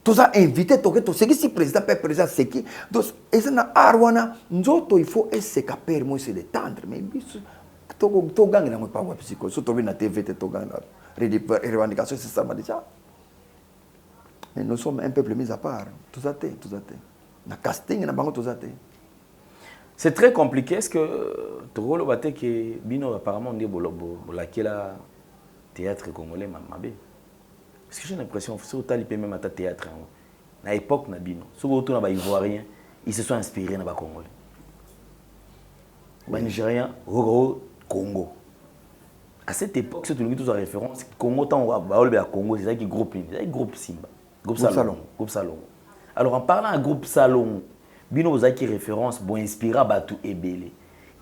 tous a invité to c'est qui si président c'est qui donc et ça na arwana nzoto il faut essayer capter moi c'est détendre mais biso to gang na moi pas wa psycho so to na TV to gang revendication c'est ça déjà mais nous sommes un peuple mis à part tout ça na casting na bango tout ça c'est très compliqué est-ce que tokolo baté que bino apparemment ndi bolobo bolakela théâtre congolais mabé. Parce que j'ai l'impression que sur le même à théâtre, à l'époque, sur le Ivoirien, ils se sont inspirés dans le Congolais. Les Nigériens, Congo. À cette époque, c'est tout le temps référence. Congo, Congo, c'est ça qui groupe Simba, groupe Salon. Alors en parlant à groupe Salon, Bino qui référence bon inspira Batou et Belé.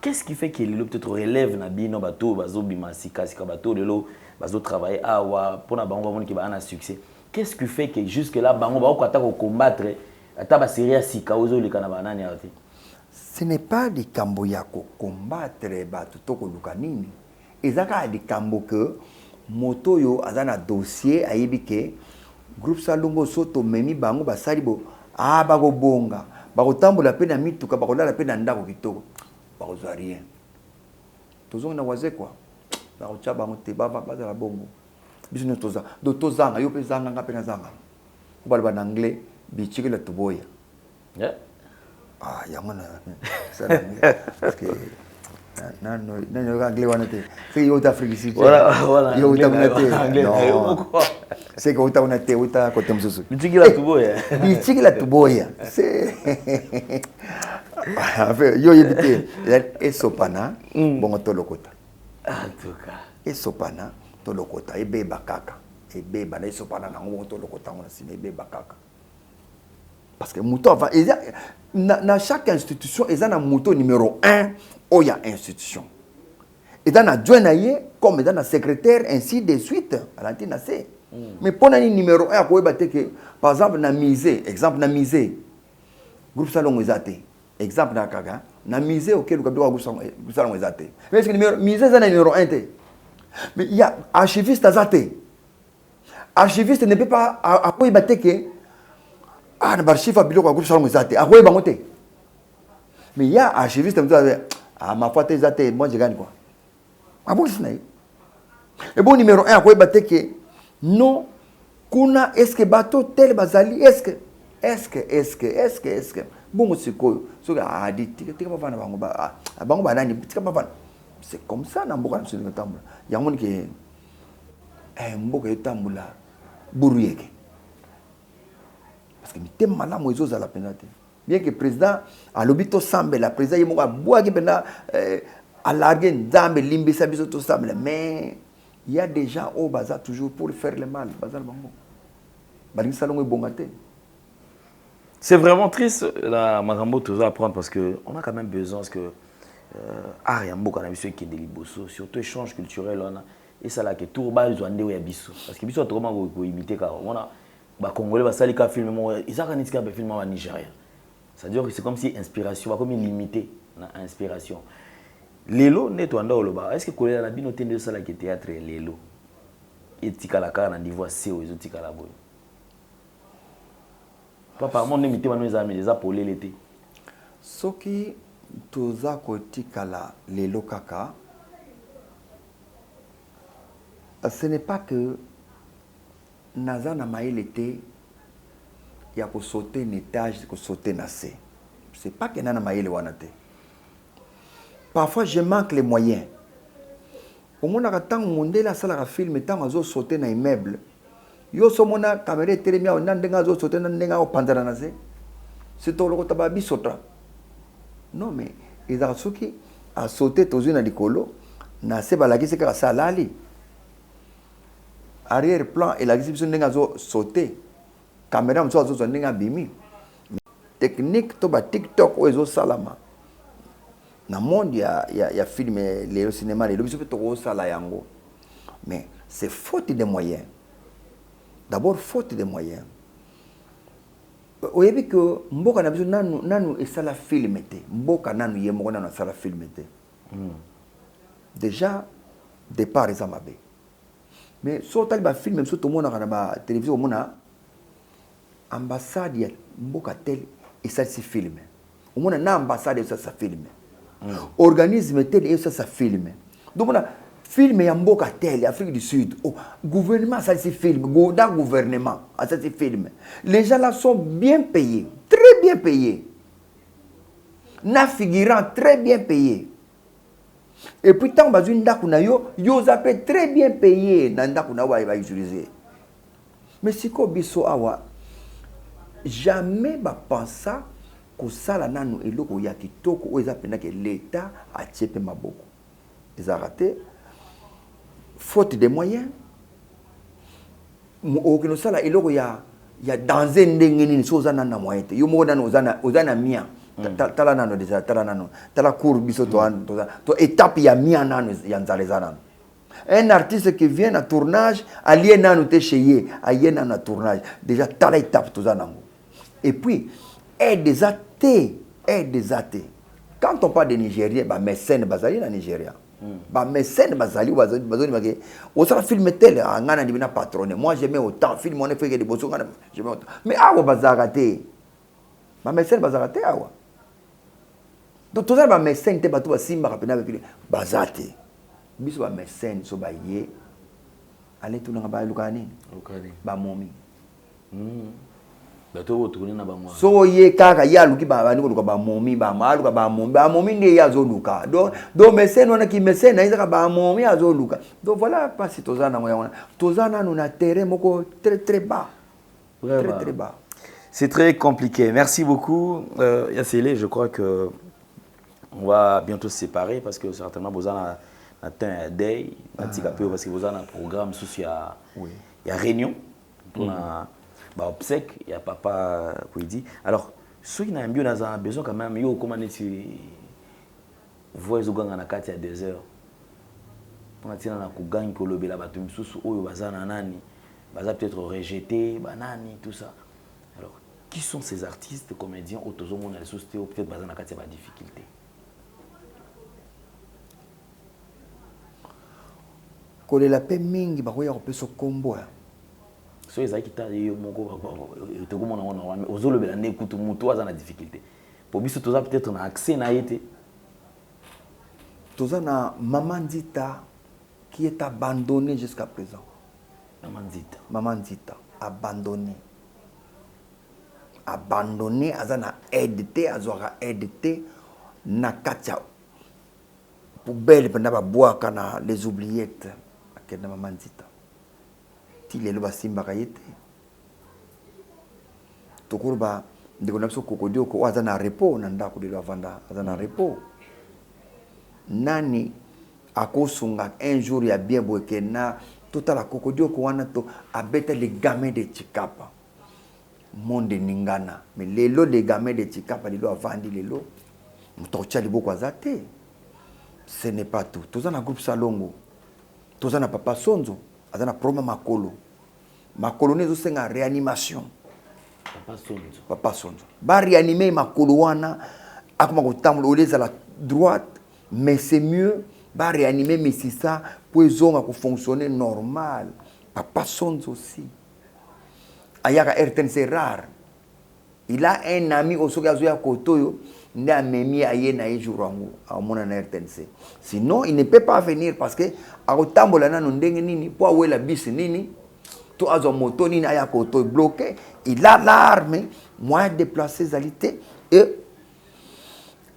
Qu'est-ce qui fait qu'il peut-être relève na Bino Batou, Bazo Bimasika, Batou de l'eau. Travailler pour na bango qui va un succès. Qu'est-ce qui fait que jusque là bango ba ko combattre ataba série sika ozo le kana banani ati ce n'est pas des kambo ya ko combattre ba to ko lukanini ezaka des kambo que moto yo azana dossier ayibike groupe salongo soto memi bango ba salibo ba go bonga ba ko tambola pe na mituka ba ko lala pe na ndako kitoko ba ko rien tozonga na waze quoi la rocha bangote baba bazala bongo biso toza do tozanga yo pe zanga ngape na zanga kubalba na anglais bichiki la tuboya ya mona sana parce que non anglais wana te c'est yo d'Afrique ici voilà yo anglais c'est que uta una te uta ko temzuzu bichiki la tuboya c'est Yo yebite et sopana bon to lokota. En tout cas. Et sopana to lokota e be bakaka. Et be bana e sopana na ngo to lokota ngona sine be bakaka. Parce que mouton va dans chaque institution ils ont un mouton numéro 1 où il y a institution. Et dans la joint comme dans la secrétaire ainsi de suite à l'antenne c'est. Mais pour le numéro 1 à quoi que par exemple na misé exemple na misé groupe salon ezate exemple na kaka na misé auquel le groupe salon ezate. Mais ce numéro misé c'est numéro 1 té. Mais il y a archiviste azate. Archiviste ne peut pas à quoi que ah na archive bilo kwa groupe salon ezate. À quoi bangote. Mais il y a archiviste ah ma foi ezate moi je gagne quoi. Ah bon c'est et bon numéro 1 à quoi que non kuna est-ce que bateau tel bazali est-ce que bon c'est quoi so a dit tika bavana bango ba nani tika bavana c'est comme ça na mboka na tambula yango ke mboka etambula buruyeke parce que mitem malamu ezoza la penate bien que président a lobito sambe la président yemo boa ki pena a larguer nzambe limbisa biso to sambe mais il y a des gens au bazar toujours pour faire le mal bazar bango balingi salongo ebongate. C'est vraiment triste la makambo toujours à prendre parce que on a quand même besoin parce que art ya mboka na biso qui liboso surtout échange culturel on a et ça là que tout ba zwande ya biso parce que biso trop mango ko imiter ka on a ba congolais ba sali ka film mo isaka nitika ba film en Nigeria. C'est-à-dire que c'est comme si inspiration ba comme limité na inspiration. Lelo netwanda oloba est-ce que kolela na bino tende ça là que théâtre lelo etika la kana niveau CO ezotika la boy. Papa, mon ami, tu vas nous amener des apolés l'été. Ce qui toza kotikala lelo kaka, ce n'est pas que Nazana maï l'été, il y a qu'à sauter un étage, qu'à sauter nassé. C'est pas que Nana maï le wanate. Parfois, je manque les moyens. Au moment où tant monde la salle à film, tant à sauter dans un immeuble. Yo somona caméra télémia on ndenga zo sote ndenga o pandara na se c'est to loko tababi sotra non mais ils a soki a sauté tozu na likolo na se balaki se ka salali arrière plan et la exhibition ndenga zo sauté caméra mso zo ndenga bimi technique to ba TikTok o ezo salama na monde ya film le cinéma le biso to sala yango mais c'est faute de moyens. D'abord, faute de moyens. Vous avez vu que Mboka na biso nanu esala film te. Mboka nanu yemoko nanu esala film te. Déjà départ eza mabe. Mais so tali ba film so to mona na ba télévision mona ambassade ya Mboka tel esala si film. O mona na ambassade esala sa film. Organisme tel esala sa film. Donc mona film ya mboka tel Afrique du Sud oh gouvernement ça c'est film dans gouvernement ça c'est film les gens là sont bien payés très bien payés na figurant très bien payés et puis tant bazu ndaku na yo zape très bien payés na ndaku na wa utiliser mais siko biso awa jamais ba pensa ko sala nanu eloko ya kitoko o ezapena que l'état a tiepe maboko ils ont raté faute de moyens okino sala eloko ya danser ndenge nini so za na moyen te yo mo na ozana mia tala nano déjà tala nano tala cour biso to étape ya mia nano ya nzaleza nano un artiste qui vient à tournage allié nano te cheye allié nano à tournage déjà tala étape to za nango et puis aide des athées quand on parle de Nigérien ba mécène bazali na Nigeria ba mécène bazali bazoni make au sera film tel ngana ndibina patronne moi j'aimais autant film on fait que des bosso ngana j'aimais autant mais awa bazarate ba mécène bazarate awa donc tout ça ba mécène te batu basimba kapena avec bazate biso ba mécène so ba ye allez tout na ba lukani ba momi bato tourner na ba moi so ye kaka ya luki ba ni ko ba momi ba maluka ba momi ndi ya zo luka do mécène on qui mécène na izaka ba momi ya zo luka donc voilà pas si tozana ngona tozana nous na terrain moko très bas très bas C'est très compliqué. Merci beaucoup, Yassele. Je crois que on va bientôt se séparer parce que certainement vous avez atteint un day, parce que vous avez un programme il y a réunion, il y a obsèque, il y a papa qui dit. Alors, ceux qui n'ont pas besoin quand même, comment tu vois les gens à 2 heures. On a tiré un coup gagne que le bel abattu sous ou bazana nani, baza peut-être rejeté, banani tout ça. Alors, qui sont ces artistes, comédiens, autosomes, ou peut-être bazana katia ba difficulté. Kole la paix mingi ba koya ko so kombo. So ezaki ta yo moko te ko mona wana ozolo bela ne kutu mutu azana difficulté. Pour biso toza peut-être na accès na été. Toza na Maman Nzita qui est abandonnée jusqu'à présent. Maman Nzita, abandonnée. Abandonnée, azana aidé, azora aidé, na katia poubelle pendant ba bois kana les oubliettes. Akena Maman Nzita. Ti lelo ba simba kayete. Tokurba ndiko nabiso kokodio ko azana repos nanda ko lelo avanda azana repos. Nani akosunga un jour ya bien boyeke na tota la kokodio ko wana to abeta les gamins de Chikapa monde ningana mais lelo les gamins de Chikapa lelo avandi lelo mutocha liboko azate. Ce n'est pas tout. Toza na groupe Salongo, toza na Papa Sonzo, azana proma makolo nezo senga réanimation. Papa Sonzo ba réanimer makolo wana akoma kotamula oleza la droite. Mais c'est mieux de réanimer Messissa pour qu'ils fonctionner normal. Papa Sonzo aussi. Ayaka RTN c'est rare. Il a un ami au Sogazoya Kotoyo, il a même aïe na jour à mon RTNC. Sinon, il ne peut pas venir parce que à Otambola na ndenge nini pour avoir la bis nini, tout a son moto nini aya Kotoyo bloqué, il a l'arme, moyen de déplacer Zalité et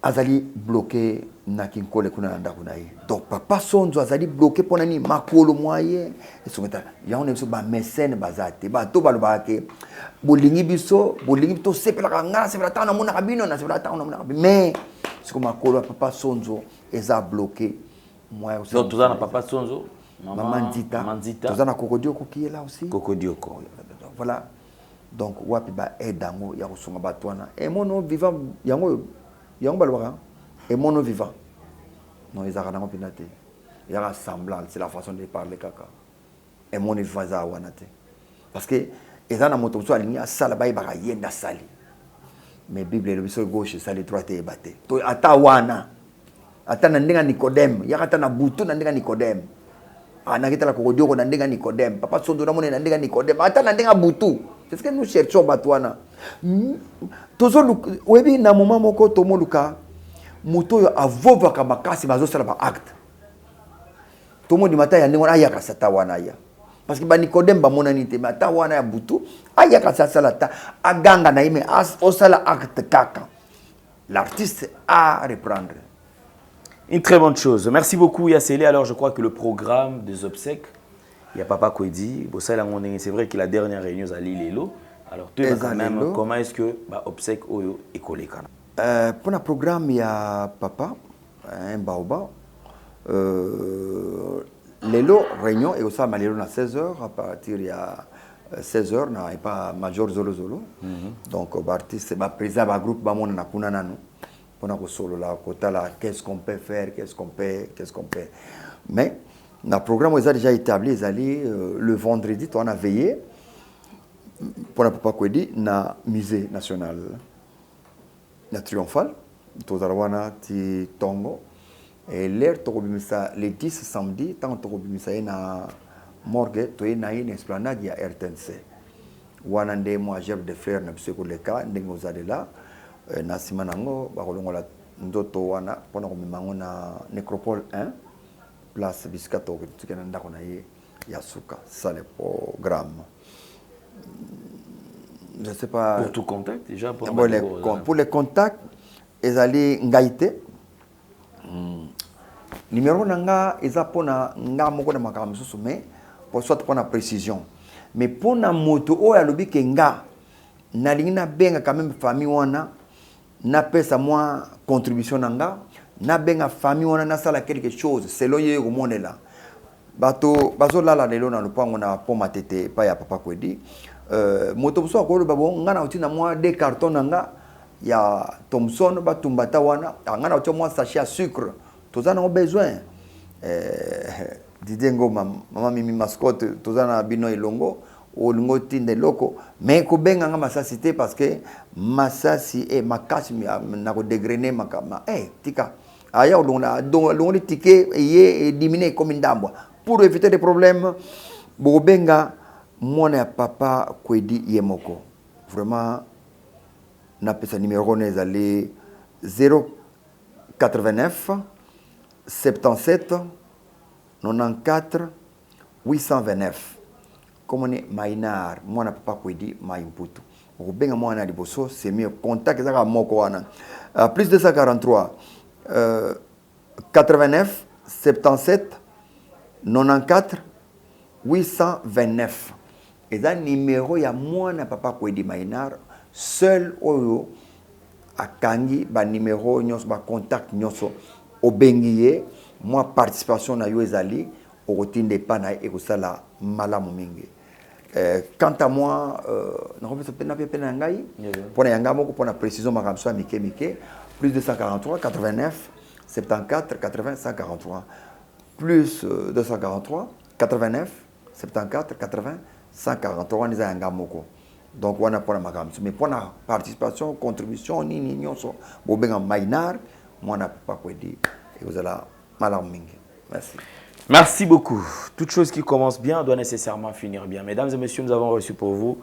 azali bloqué na kinkole kuna nanda kuna yi. Donc Papa Sonzo azali bloqué pona ni makolo moyen et someta ya on biso ba mécène bazate ba to baloba ke bolingi biso to sepela kanga sepela tana mona kabino na sepela tana mona kabino mais siko makolo Papa Sonzo eza bloqué moyen aussi. Donc tozana Papa Sonzo, Maman Nzita tozana Kokodioko qui est là aussi. Kokodioko. Voilà. Donc wapi ba aidango ya kosunga batwana et mono vivant yango et mono vivant. Non, ils ont pinate. Il y a semblant, c'est la façon de parler caca. Et mono vivant za wanate. Parce que ils ont moto so aligné à sala ba ibaka yenda sali. Mais Bible le biso gauche sali droite et baté. To ata wana. Ata na ndinga Nicodème, ya kata na butu na ndinga Nicodème. Ana kita la kokodio ko na ndinga Nicodème. Papa Sonzo na mona na ndinga Nicodème. Ata na ndinga butu. C'est ce que nous cherchons batwana. Tozo webi na moment moko tomo luka moto yo avova ka makasi bazo sala ba acte. Tomo di mata ya ndingo aya ka sata wana ya. Parce que ba Nicodème ba mona nite mata wana ya butu aya ka sala ta aganga na ime as osala acte kaka. L'artiste a reprendre. Une très bonne chose. Merci beaucoup Yassele. Alors je crois que le programme des obsèques, il y a Papa Kwedi, c'est vrai que la dernière réunion à Lilo. Alors, comment est-ce que l'obsèque est collé? Pour le programme, il y a Papa, un baoba. Lelo, réunion, et aussi à 16h, à partir de 16h, il n'y a pas Major Zolo Zolo. Donc, l'artiste, le président du groupe, il y a pour nous solo là, qu'est-ce qu'on peut faire, qu'est-ce qu'on peut. Mais, le programme est déjà établi, le vendredi, on a veillé. Pour Papa Kwedi na musée national na triomphal tozarwana ti Tongo et l'air tokobimisa le 10 samedi tant tokobimisa na morgue to na une esplanade ya RTNC wana nde moi chef de frère na biso ko leka ndenge ozadela na simanango bakolongola ndoto wana pona komimango na nécropole 1 place biskato tukena ndako na ye ya suka ça le programme. Je ne sais pas. Pour tout contact, déjà pour les contacts, ils allaient ngaïté. Numéro nanga, ils appellent nga moko na makam mais pour soit pour la précision. Mais pour la moto, o ya lobi kenga nalingi na benga quand même famille wana na pesa moi contribution nanga na benga famille wana na sala quelque chose selon ye ko monela bato bazo lala lelo na lupango na poma tete pa ya papa Kwedi moto buso ko lo babo ngana utina moi des cartons nanga ya Thomson batumbata wana ngana utia moi sachet à sucre tozana o besoin Didengo mama mimi mascotte tozana bino elongo olingo tinde loko mais ko benga nga masasi te parce que masasi e makasi na ko dégrener makama tika aya longo ticket ye diminuer comme ndambwa pour éviter des problèmes bo benga mona ya papa Kwedi yemoko vraiment na pesa numéro ne ezali 089 77 94 829 comme on est Mainar moi na papa Kwedi Maimputu obenga moi na liboso c'est mieux contact ezaka moko wana plus 243 89 77 94 829 eza numéro ya moi na papa Kwedi Mainar seul oyo akangi ba numéro nyonso ba contact nyonso obengiye moi participation na yo ezali okotinde pana ekosala malamu mingi quant à moi na ko pena pena ngai pona yanga moko pona précision makamso mike mike plus 243 89 74 80 143 plus 243 89 74 80 143 niza yanga moko donc wana pona makamso mais pona participation contribution ni nyonso bobenga Mainar mwana papa Kwedi ekosala malamu mingi. Merci. Merci beaucoup. Toute chose qui commence bien doit nécessairement finir bien. Mesdames et messieurs, nous avons reçu pour vous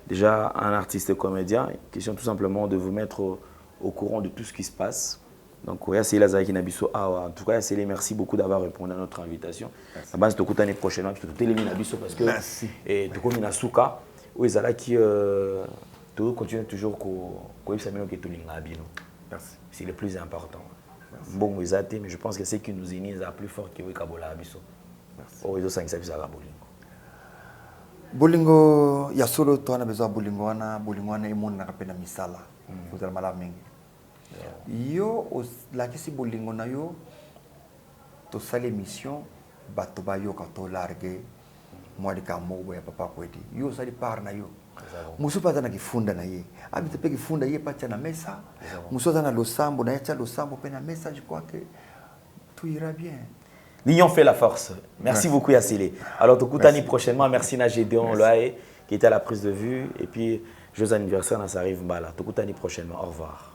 déjà un artiste comédien. Question tout simplement de vous mettre au courant de tout ce qui se passe. Donc, en tout cas, merci beaucoup d'avoir répondu à notre invitation. La base de l'année prochaine, parce que merci. Et de comme Nasuka, où ils allaient qui continuent toujours merci. C'est le plus important. Bon, mais je pense que c'est qui nous unit est plus fort que Kabola Abisso. Merci. Bolingo ya solo to na besoin bolingo wana imona na kapena misala. Vous allez malade mingi. Yo la kisi bolingo na yo to sale mission bato ba yo ka to largue moi de kamobo ya papa Kwedi. Yo sali par na yo. Muso pata na kifunda na ye. Abite pe kifunda ye pacha na mesa. Muso na losambo na yacha losambo pe na mesa, je crois que tout ira bien. L'union fait la force. Merci beaucoup Yassile. Alors Tokutani prochainement, merci na Gédéon Loae qui était à la prise de vue et puis joyeux anniversaire na Sariv Mbala. Tokutani prochainement. Au revoir.